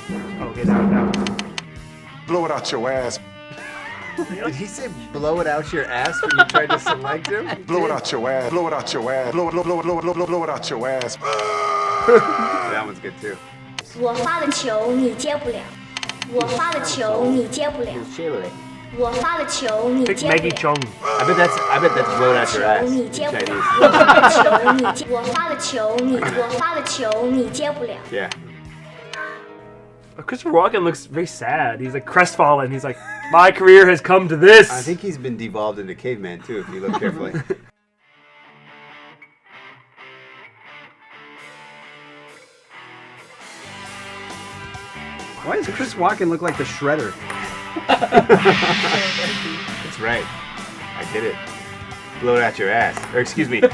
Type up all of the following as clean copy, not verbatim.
Okay, now. Blow it out your ass. Did he say blow it out your ass when you tried to select him? Blow it out your ass. Blow it out your ass. Blow it out your ass. That one's good too. 我发的球你接不了，我发的球你接不了，我发的球你 Pick 接不 Maggie 了。 Chung. I bet that's blow it out your ass 你 in 接不了， Chinese. 我发的球你接，我发的球你接不了。 Yeah. Christopher Walken looks very sad. He's like crestfallen. He's like, my career has come to this. I think he's been devolved into caveman too, if you look carefully. Why does Chris Walken look like the Shredder? That's right. I did it. Blow it out your ass. Or excuse me. Oh,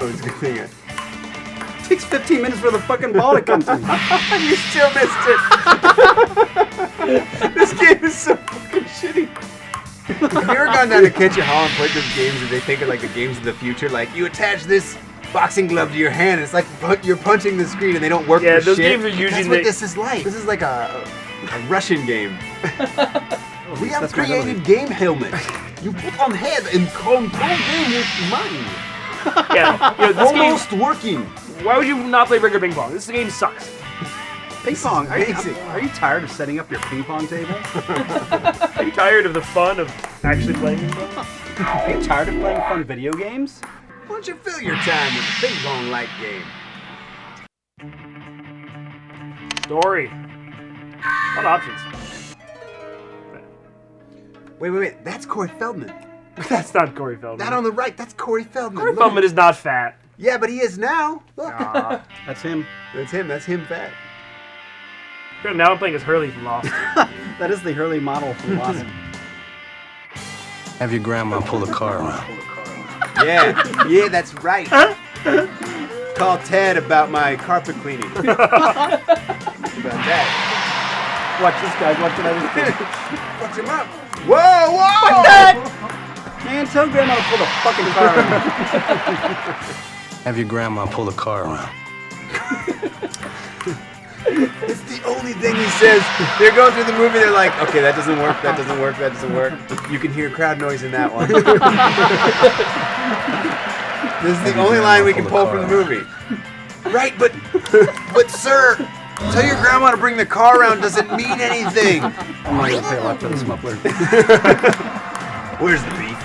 it's a good thing. It takes 15 minutes for the fucking ball to come to me. You still missed it. This game is so fucking shitty. Have you ever gone down to Catch-A Hall and played those games that they think are like the games of the future? Like, you attach this boxing glove to your hand, and it's like you're punching the screen and they don't work Yeah, for those shit. games are usually That's what this is like. This is like a Russian game. We have That's my created game helmets. You put on head and control game with mind. Yeah, you know, this game, Almost working. why would you not play regular ping pong? This game sucks. Ping pong. Are you tired of setting up your ping pong table? Are you tired of the fun of actually playing ping pong? Are you tired of playing fun video games? Why don't you fill your time with a ping pong-like game? Story. A lot of options. Wait. That's Corey Feldman. That's not Corey Feldman. That on the right, that's Corey Feldman. Corey Look. Feldman is not fat. Yeah, but he is now. Look. Aw. That's him. That's him fat. Now I'm playing as Hurley from Lost. That is the Hurley model from Lost. Have your grandma pull the car around. Yeah, that's right. Call Ted about my carpet cleaning. About that. Watch this guy. Watch another thing. Fuck him up. Whoa! Man, tell Grandma to pull the fucking car around. Have your grandma pull the car around. It's the only thing he says. They're going through the movie, they're like, okay, that doesn't work, that doesn't work, that doesn't work. You can hear crowd noise in that one. This is the only line we can pull from the movie. Right, but sir, tell your grandma to bring the car around doesn't mean anything. I'm not gonna pay a lot for this muffler. Where's the beef?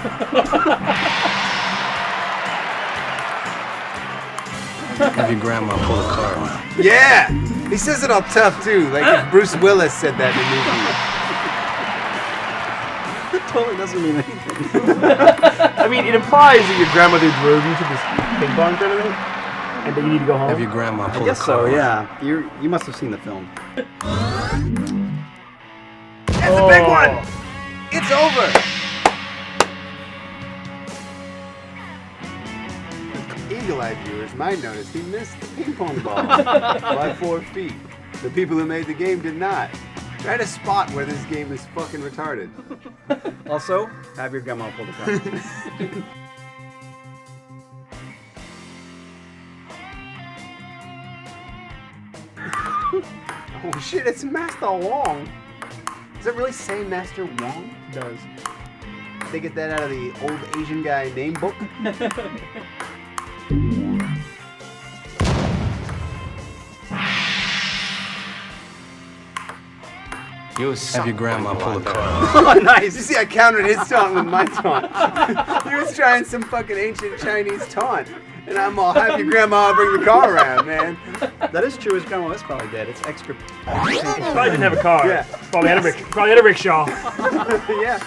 Have your grandma pull the car around. Yeah! He says it all tough too, like if Bruce Willis said that in the movie. It totally doesn't mean anything. I mean, it implies that your grandmother drove you to this ping pong tournament, and that you need to go home. Have your grandma pull I the guess car so, around. yeah. You must have seen the film. That's a big one! It's over! Eagle-eyed viewers might notice he missed the ping pong ball by 4 feet. The people who made the game did not. Try to spot where this game is fucking retarded. Also, have your grandma pull the car around. Oh shit, it's Master Wong. Does it really say Master Wong? It does. They get that out of the old Asian guy name book? Have your grandma pull the car around. Oh, nice. You see, I countered his taunt with my taunt. He was trying some fucking ancient Chinese taunt. And I'm all, have your grandma bring the car around, man. That is true. His grandma is probably dead. It's extra. Probably didn't have a car. Yeah. Probably had a rickshaw. Yeah.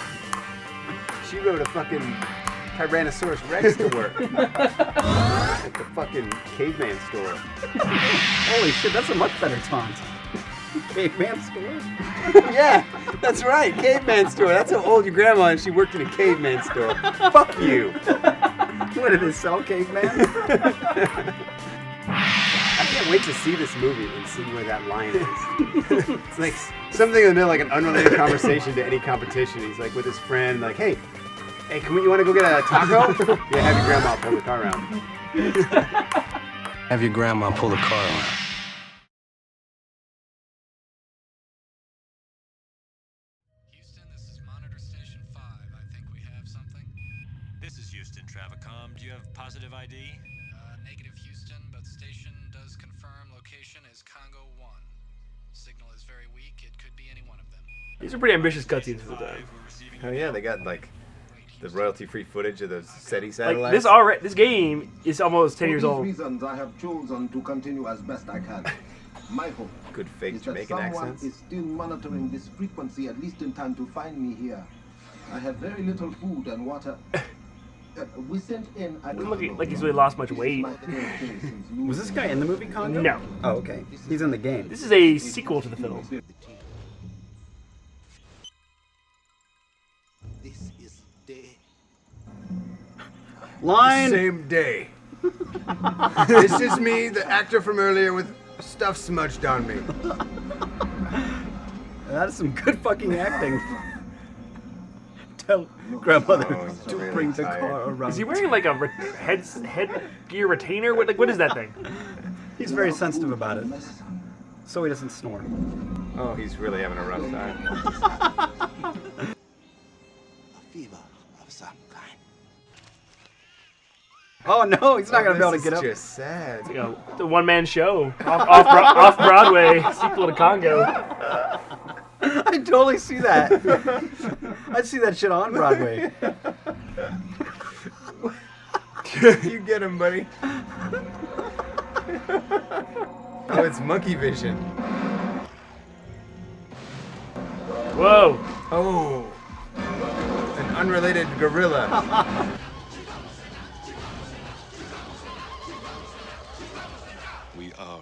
She rode a fucking Tyrannosaurus Rex to work. At the fucking caveman store. Holy shit, that's a much better taunt. Caveman store? Yeah, that's right. Caveman store. That's how old your grandma is. She worked in a caveman store. Fuck you. What did it sell, caveman? I can't wait to see this movie and see where that line is. It's like something in the middle, like an unrelated conversation to any competition. He's like with his friend, like, hey, you want to go get a taco? Yeah, have your grandma pull the car around. Have your grandma pull the car around. ID. Negative Houston, but station does confirm location is Congo 1. Signal is very weak. It could be any one of them. These are pretty ambitious cutscenes for the time. Oh yeah, they got like the royalty-free footage of those SETI satellites. Like this game is almost 10 years old. For these reasons, I have chosen to continue as best I can. My hope Good fake is that Jamaican someone accents. is still monitoring this frequency at least in time to find me here. I have very little food and water. We sent in a Doesn't look like he's really lost much weight. Was this guy in the movie Congo? No. Oh, okay. He's in the game. This is a sequel to the film. This is day. Line! Same day. This is me, the actor from earlier with stuff smudged on me. That is some good fucking acting. Tell grandmother to really bring the tired. car around. Is he wearing like a headgear retainer? What is that thing? He's very sensitive about it, so he doesn't snore. Oh, he's really having a rough time. A fever of some kind. Oh no, he's not gonna be able to get up. This is just sad. You know, the one-man show off Broadway sequel to Congo. I totally see that. I'd see that shit on Broadway. You get him, buddy. Oh, it's monkey vision. Whoa! Oh, an unrelated gorilla. We are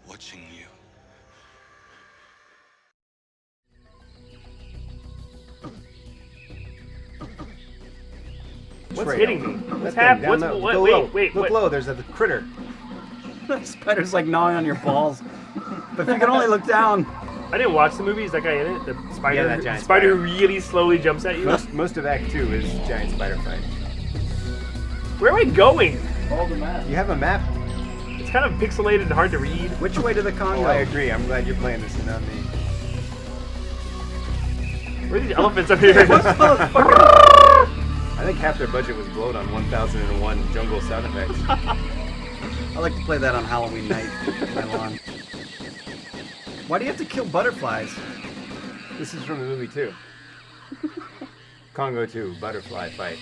watching you. What's Right hitting now. me? What's That thing happening? down What's low. wait, Go wait, low. wait, Look what? low. There's a critter. The spider's like gnawing on your balls. But if you can only look down. I didn't watch the movie. Is that guy in it? The spider. Yeah, that giant spider spider. really slowly jumps at you. Most of Act 2 is giant spider fight. Where am I going? You have a map? It's kind of pixelated and hard to read. Which way to the Congo? Oh, I agree. I'm glad you're playing this and not me. Where are these elephants up here? I think half their budget was blown on 1001 jungle sound effects. I like to play that on Halloween night on my lawn. Why do you have to kill butterflies? This is from the movie too. Congo 2, butterfly fight.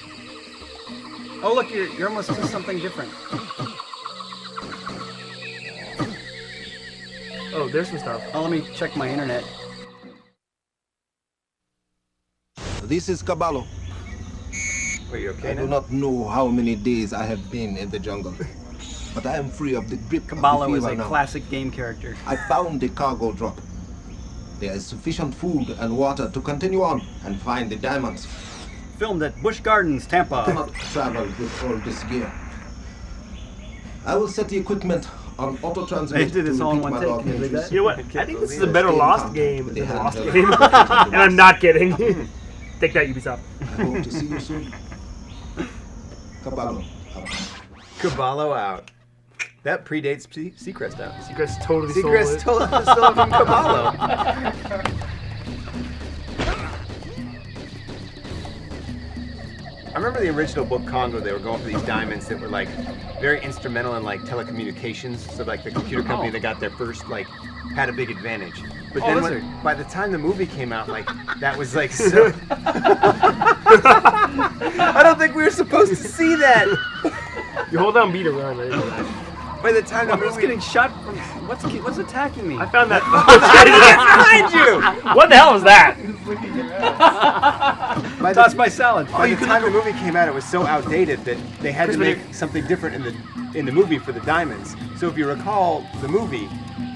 Oh look, you're almost to something different. Oh, there's some stuff. Oh, let me check my internet. This is Caballo. Wait, you okay I do now? not know how many days I have been in the jungle, but I am free of the grip Caballo of the is fever a now. classic game character. I found the cargo drop. There is sufficient food and water to continue on and find the diamonds. Filmed at Busch Gardens, I Tampa. cannot travel with all this gear. I will set the equipment on auto transmit. They did this to all in repeat one my take. log Can you believe entries. You know what? I think this is a better Stay in Lost contact game with than the the Lost handheld game. device. And I'm not kidding. Take that, Ubisoft. I hope to see you soon. Caballo. Caballo out. That predates Seacrest out. Seacrest totally stole Seacrest it. stole it from Caballo. I remember the original book Congo. They were going for these diamonds that were like very instrumental in like telecommunications. So like the computer company that got there first like had a big advantage. But then by the time the movie came out, like that was like so. I don't think we were supposed to see that. You hold down B to run. Right? By the time the Who's movie getting shot from... What's attacking me? I found that. behind you. What the hell was that? Toss my salad. By the time the movie came out, it was so outdated that they had to make something different in the movie for the diamonds. So if you recall the movie,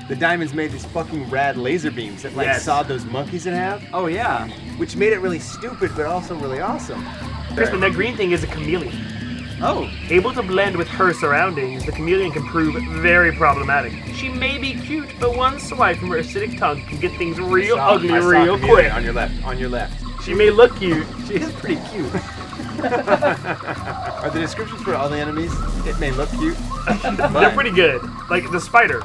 the diamonds made these fucking rad laser beams that like sawed those monkeys in half. Oh yeah. Which made it really stupid, but also really awesome. Crispin, that green thing is a chameleon. Oh. Able to blend with her surroundings, the chameleon can prove very problematic. She may be cute, but one swipe from her acidic tongue can get things real ugly real quick. On your left. She may look cute. She is pretty cute. Are the descriptions for all the enemies? It may look cute. They're pretty good. Like the spider.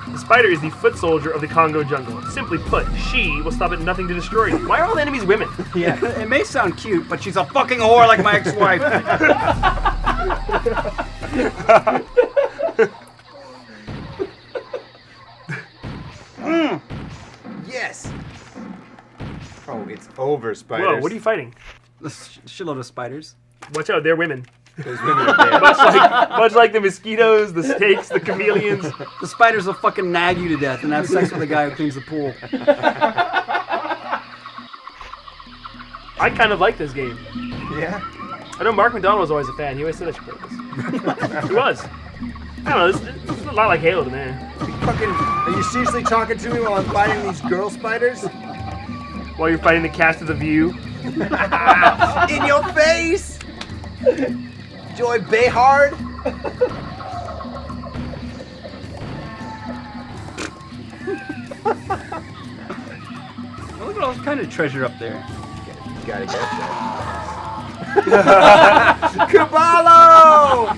The spider is the foot soldier of the Congo jungle. Simply put, she will stop at nothing to destroy you. Why are all the enemies women? Yeah. It may sound cute, but she's a fucking whore like my ex-wife. Yes. Oh, it's over, spiders. Whoa, what are you fighting? A shitload of spiders. Watch out, they're women. There's women up there. Much like the mosquitoes, the snakes, the chameleons. The spiders will fucking nag you to death and have sex with the guy who cleans the pool. I kind of like this game. Yeah. I know Mark McDonald was always a fan. He always said I should play this. He was. I don't know, this is a lot like Halo to me. Fucking, are you seriously talking to me while I'm fighting these girl spiders? While you're fighting the cast of The View. In your face! Joy Behard? Oh, look at all kind of treasure up there. You gotta get that. Caballo!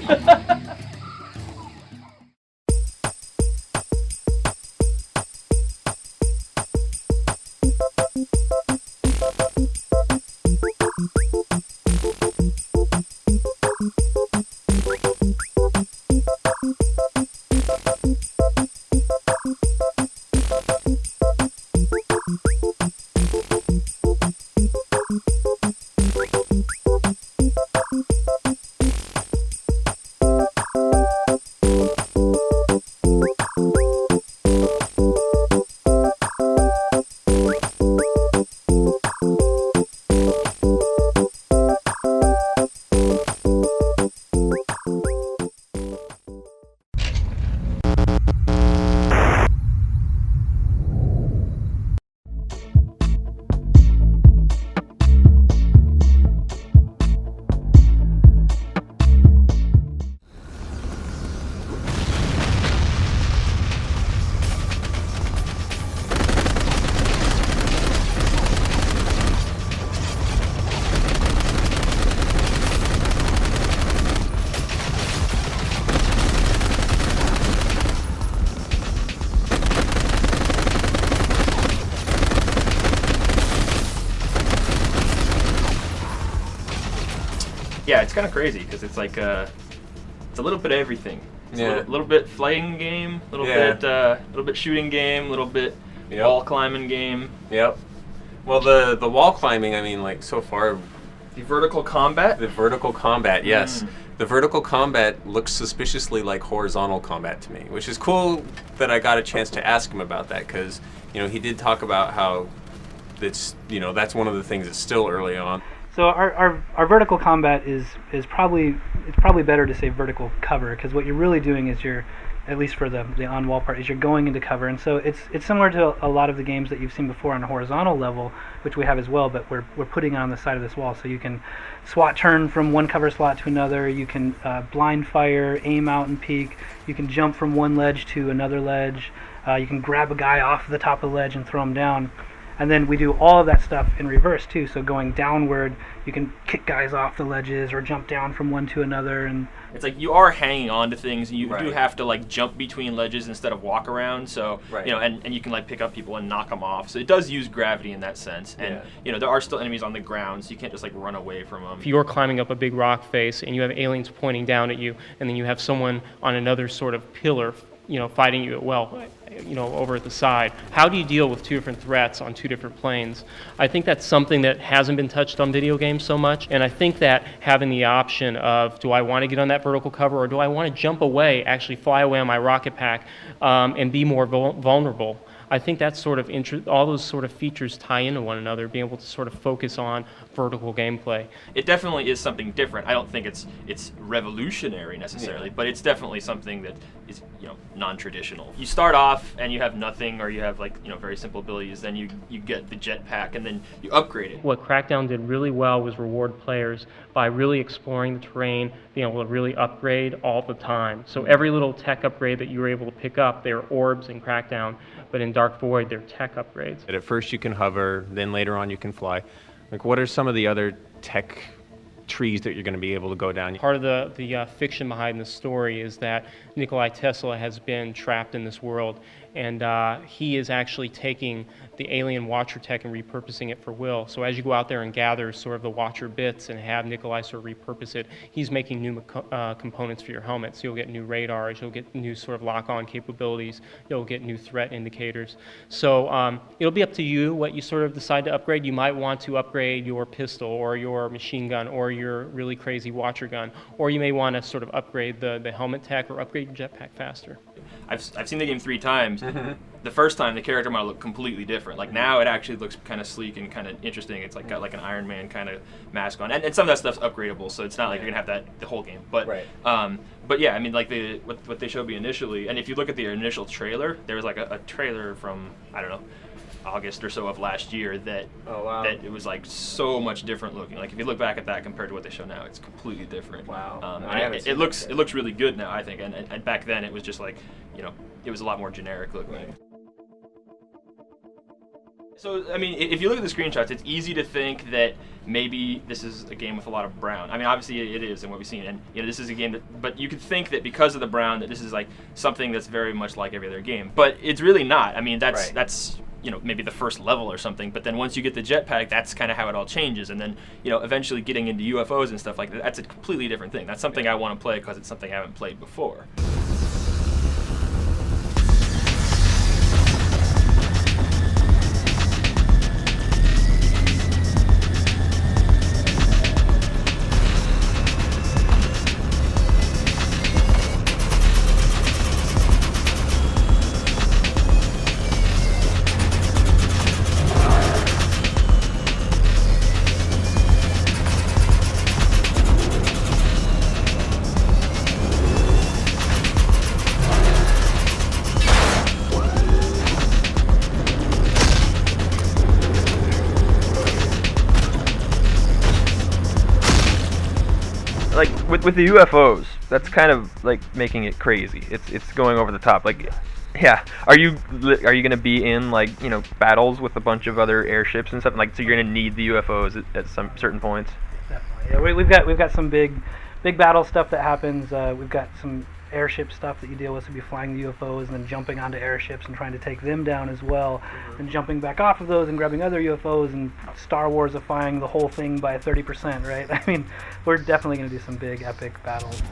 Yeah, it's kind of crazy because it's like it's a little bit of everything. It's Yeah. a little bit fighting game, a little bit shooting game, a little bit Yep. wall climbing game. Yep. Well, the wall climbing, I mean, like, so far, The vertical combat. the vertical combat, yes. The vertical combat looks suspiciously like horizontal combat to me, which is cool that I got a chance to ask him about that, because, you know, he did talk about how it's, you know, that's one of the things that's still early on. So our vertical combat is probably, it's probably better to say vertical cover, because what you're really doing is you're, at least for the on-wall part, is you're going into cover. And so it's similar to a lot of the games that you've seen before on a horizontal level, which we have as well, but we're putting it on the side of this wall. So you can SWAT turn from one cover slot to another, you can blind fire, aim out and peek, you can jump from one ledge to another ledge, you can grab a guy off the top of the ledge and throw him down. And then we do all of that stuff in reverse too. So going downward, you can kick guys off the ledges or jump down from one to another. And It's like you are hanging on to things. You Right. do have to like jump between ledges instead of walk around. So Right. you know, and you can like pick up people and knock them off. So it does use gravity in that sense. And Yeah. you know, there are still enemies on the ground, so you can't just like run away from them. If you're climbing up a big rock face and you have aliens pointing down at you, and then you have someone on another sort of pillar, you know, fighting you over at the side, how do you deal with two different threats on two different planes? I think that's something that hasn't been touched on video games so much, and I think that having the option of, do I want to get on that vertical cover, or do I want to jump away, actually fly away on my rocket pack, and be more vulnerable? I think that's sort of all those sort of features tie into one another, being able to sort of focus on vertical gameplay. It definitely is something different. I don't think it's revolutionary necessarily, but it's definitely something that is, you know, non-traditional. You start off and you have nothing, or you have like, you know, very simple abilities, then you get the jetpack and then you upgrade it. What Crackdown did really well was reward players by really exploring the terrain, being able to really upgrade all the time. So every little tech upgrade that you were able to pick up, they were orbs in Crackdown, but in Dark Void, they're tech upgrades. At first you can hover, then later on you can fly. Like, what are some of the other tech trees that you're going to be able to go down? Part of the fiction behind the story is that Nikolai Tesla has been trapped in this world, and he is actually taking the alien Watcher tech and repurposing it for Will. So as you go out there and gather sort of the Watcher bits and have Nikolai sort of repurpose it, he's making new components for your helmet. So you'll get new radars, you'll get new sort of lock-on capabilities, you'll get new threat indicators. So it'll be up to you what you sort of decide to upgrade. You might want to upgrade your pistol or your machine gun or your really crazy Watcher gun, or you may want to sort of upgrade the helmet tech or upgrade your jetpack faster. I've seen the game 3 times. The first time, the character model looked completely different. Like now, it actually looks kind of sleek and kind of interesting. It's like got like an Iron Man kind of mask on, and some of that stuff's upgradable, so it's not like you're gonna have that the whole game. But but yeah, I mean, like what they showed me initially, and if you look at the initial trailer, there was like a trailer from, I don't know, August or so of last year that that it was like so much different looking. Like if you look back at that compared to what they show now, it's completely different. Wow. It looks really good now, I think. And back then it was just like, you know, it was a lot more generic looking. Right. So I mean, if you look at the screenshots, it's easy to think that maybe this is a game with a lot of brown. I mean, obviously it is in what we've seen, and you know, this is a game that. But you could think that because of the brown, that this is like something that's very much like every other game. But it's really not. I mean, that's you know, maybe the first level or something, but then once you get the jetpack, that's kind of how it all changes, and then, you know, eventually getting into UFOs and stuff like that, that's a completely different thing. That's something I want to play because it's something I haven't played before. Like with the UFOs, that's kind of like making it crazy. It's going over the top. Like, yeah, are you gonna be in, like, you know, battles with a bunch of other airships and stuff? Like, so you're gonna need the UFOs at some certain points. Definitely. Yeah, we've got some big battle stuff that happens. We've got some airship stuff that you deal with, so you'll be flying the UFOs and then jumping onto airships and trying to take them down as well, and jumping back off of those and grabbing other UFOs, and Star Warsifying the whole thing by 30%, right? I mean, we're definitely going to do some big epic battles.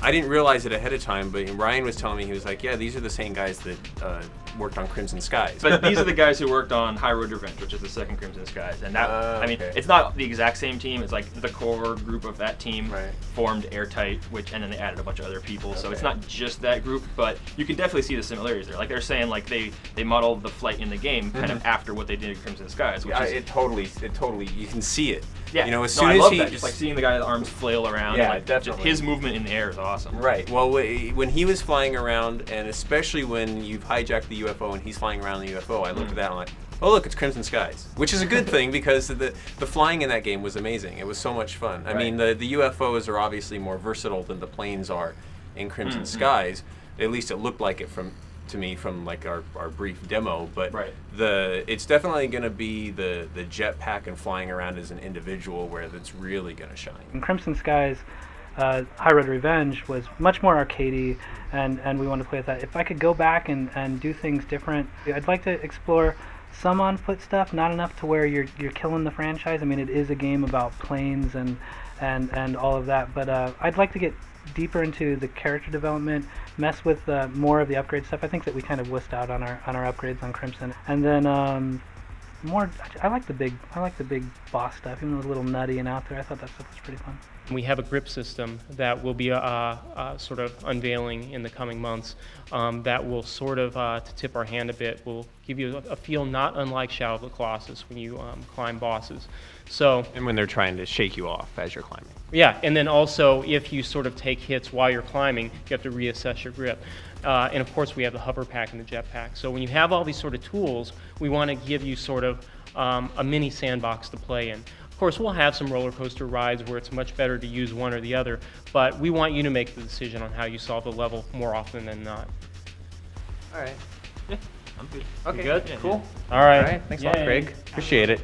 I didn't realize it ahead of time, but Ryan was telling me, he was like, yeah, these are the same guys that worked on Crimson Skies. But these are the guys who worked on High Road Revenge, which is the second Crimson Skies. And that, I mean, it's not the exact same team. It's like the core group of that team formed Airtight, and then they added a bunch of other people. So it's not just that group, but you can definitely see the similarities there. Like they're saying, like they modeled the flight in the game kind of after what they did in Crimson Skies. Which is, it totally, you can see it. Yeah, you know, as I soon as love he that. Just like seeing the guy's arms flail around. Yeah, and like, definitely. His movement in the air is awesome. Right. Well, when he was flying around, and especially when you've hijacked the UFO and he's flying around the UFO, I looked at that and I'm like, oh look, it's Crimson Skies, which is a good thing because the flying in that game was amazing. It was so much fun. I mean, the UFOs are obviously more versatile than the planes are in Crimson Skies. At least it looked like it to me from like our brief demo, but it's definitely going to be the jetpack and flying around as an individual where that's really going to shine. In Crimson Skies, High Road Revenge was much more arcadey, and we wanted to play with that. If I could go back and do things different, I'd like to explore some on-foot stuff, not enough to where you're killing the franchise. I mean, it is a game about planes and all of that, but I'd like to get deeper into the character development, mess with more of the upgrade stuff. I think that we kind of wussed out on our upgrades on Crimson, and then more. I like the big boss stuff, even though it was a little nutty and out there. I thought that stuff was pretty fun. We have a grip system that will be sort of unveiling in the coming months that will sort of, to tip our hand a bit, will give you a feel not unlike Shadow of the Colossus when you climb bosses. So, and when they're trying to shake you off as you're climbing. Yeah, and then also if you sort of take hits while you're climbing, you have to reassess your grip. And of course, we have the hover pack and the jet pack. So when you have all these sort of tools, we want to give you sort of a mini sandbox to play in. Of course, we'll have some roller coaster rides where it's much better to use one or the other, but we want you to make the decision on how you solve the level more often than not. All right. Yeah, I'm good. Okay. You good? Cool. All right. All right. Thanks a lot, Yay. Craig. Appreciate it.